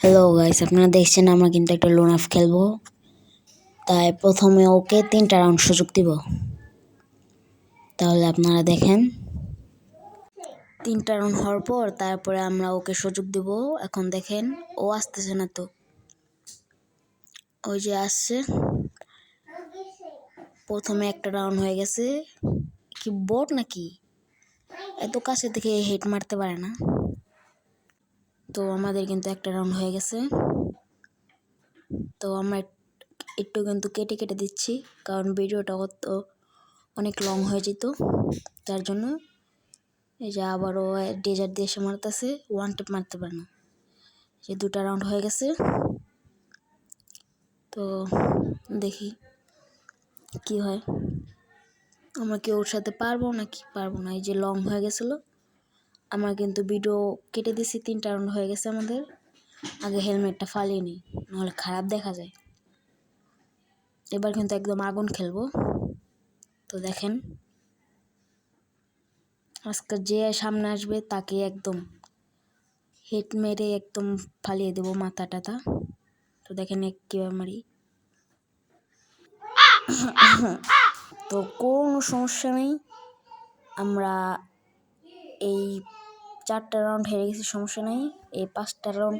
Hello guys, আপনারা দেখছেন আমরা কিন্তু একটা লোনাফ খেলবো। তাই প্রথমে ওকে 3টা রাউন্ড সুযোগ দিব। তাহলে আপনারা দেখেন 3টা রাউন্ড হওয়ার পর তারপরে আমরা ওকে সুযোগ দিব। এখন দেখেন ও আসতেছে না, তো ওই যে আসছে। প্রথমে একটা রাউন্ড হয়ে গেছে। কি বট নাকি? এত কাছে থেকে হেড মারতে পারে না। তো আমাদের কিন্তু একটা রাউন্ড হয়ে গেছে। তো আমরা একটু কিন্তু কেটে কেটে দিচ্ছি, কারণ ভিডিওটা অনেক লং হয়ে যেত। তার জন্য এই যে আবারও ডেজার্ট দিয়ে এসে মারতেছে, ওয়ান টেপ মারতে পারে না। যে 2টা রাউন্ড হয়ে গেছে। তো দেখি কি হয়, আমরা কি ওর সাথে পারবো নাকি পারবো না। এই যে লং হয়ে গেছিলো, আমরা কিন্তু ভিডিও কেটে দিছি। 3টা রাউন্ড হয়ে গেছে আমাদের। আগে হেলমেটটা ফালিয়ে নিই, নাহলে খারাপ দেখা যায়। এবার কিন্তু একদম আগুন খেলবো। তো দেখেন আজকে যে সামনে আসবে তাকে একদম হেড মেরে একদম ফালিয়ে দেবো মাথা টাথা। তো দেখেন কীভাবে মারি। তো কোনো সমস্যা নেই, আমরা এই 4টা রাউন্ড হেরে গেছি, সমস্যা নেই। এই 5টা রাউন্ড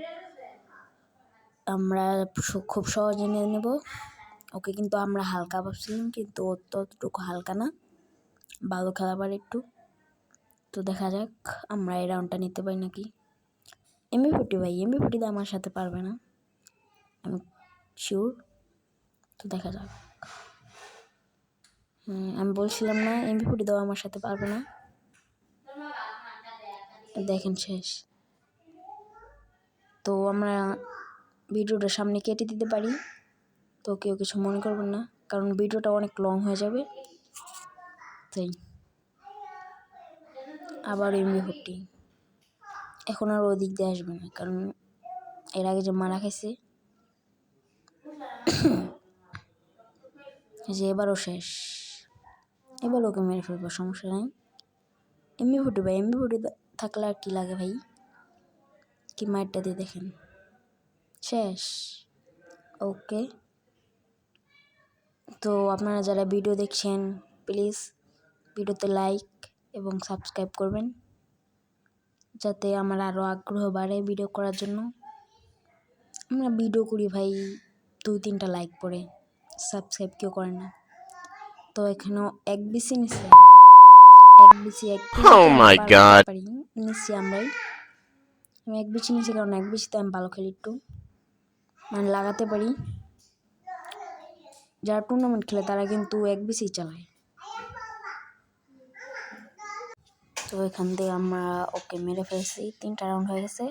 আমরা খুব সহজে নিয়ে নেব। ওকে কিন্তু আমরা হালকা ভাবছিলাম, কিন্তু ও ততটুকু হালকা না, ভালো খেলা পারে একটু। তো দেখা যাক আমরা এই রাউন্ডটা নিতে পারি নাকি। এমবি40 ভাই, এমবি40 আমার সাথে পারবে না, আমি শিওর। তো দেখা যাক। আমি বলছিলাম না এমবি40 দাও আমার সাথে পারবে না। দেখেন শেষ। তো আমরা ভিডিওটা সামনে কেটে দিতে পারি, তো কেউ কিছু মনে করবেন না, কারণ ভিডিওটা অনেক লং হয়ে যাবে। তাই আবার এমবি40 এখন আর ওই দিক দিয়ে আসবে না, কারণ এর আগে যে মারা খাইছে। যে এবারও শেষ, এবার ওকে মেরে ফেলবো, সমস্যা নেই। এমবি40 ভাই, এমবি40 থাকলে আর কি লাগে ভাই, কি মারটা দিয়ে দেখেন শেষ। ওকে, তো আপনারা যারা ভিডিও দেখছেন প্লিজ ভিডিওতে লাইক এবং সাবস্ক্রাইব করবেন, যাতে আমার আরও আগ্রহ বাড়ে ভিডিও করার জন্য। আমরা ভিডিও করি ভাই 2-3টা লাইক পড়ে, সাবস্ক্রাইব কেউ করে না। তো এখানেও এক বিসি নিচ্ছে, নিচ্ছি আমরাই। আমি এক বিচি নিচ্ছি, কারণ এক বিচিতে আমি ভালো খেলি, একটু মানে লাগাতে পারি। যারা টুর্নামেন্ট খেলে তারা কিন্তু এক বিচি চালায়। তো এখান থেকে আমরা ওকে মেরে ফেলছি। 3টা রাউন্ড হয়ে গেছে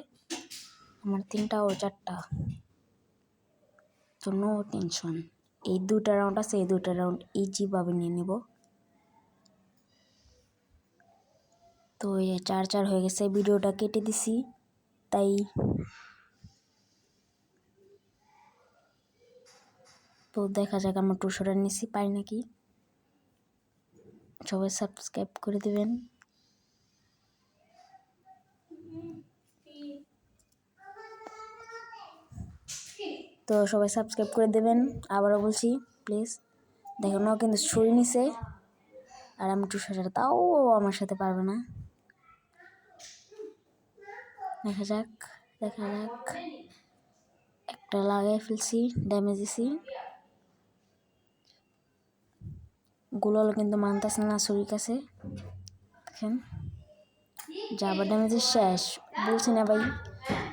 আমার, 3টা ও 4টা। তো নো টেনশন, এই 2টা রাউন্ড আছে, এই 2টা রাউন্ড ইজিভাবে নিয়ে নেব। তো এই 4-4 হয়ে গেছে, ভিডিওটা কেটে দিছি তাই। তো দেখা যাক আমরা 200 রান নিছি, পাই নাকি। সবাই সাবস্ক্রাইব করে দেবেন। তো সবাই সাবস্ক্রাইব করে দেবেন, আবারও বলছি প্লিজ। দেখুন ও কিন্তু ছুরি নিছে, আর আমি 200, তাও আমার সাথে পারবে না। দেখা যাক একটা লাগাই ফেলছি, ড্যামেজ দিছি। গুলাল কিন্তু মানতেছে না ছুরির কাছে। দেখেন যাবার ড্যামেজ শেষ, বলছি না ভাই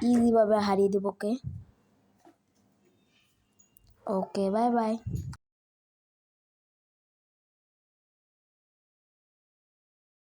ইজিভাবে হারিয়ে দেব ওকে। Okay bye bye.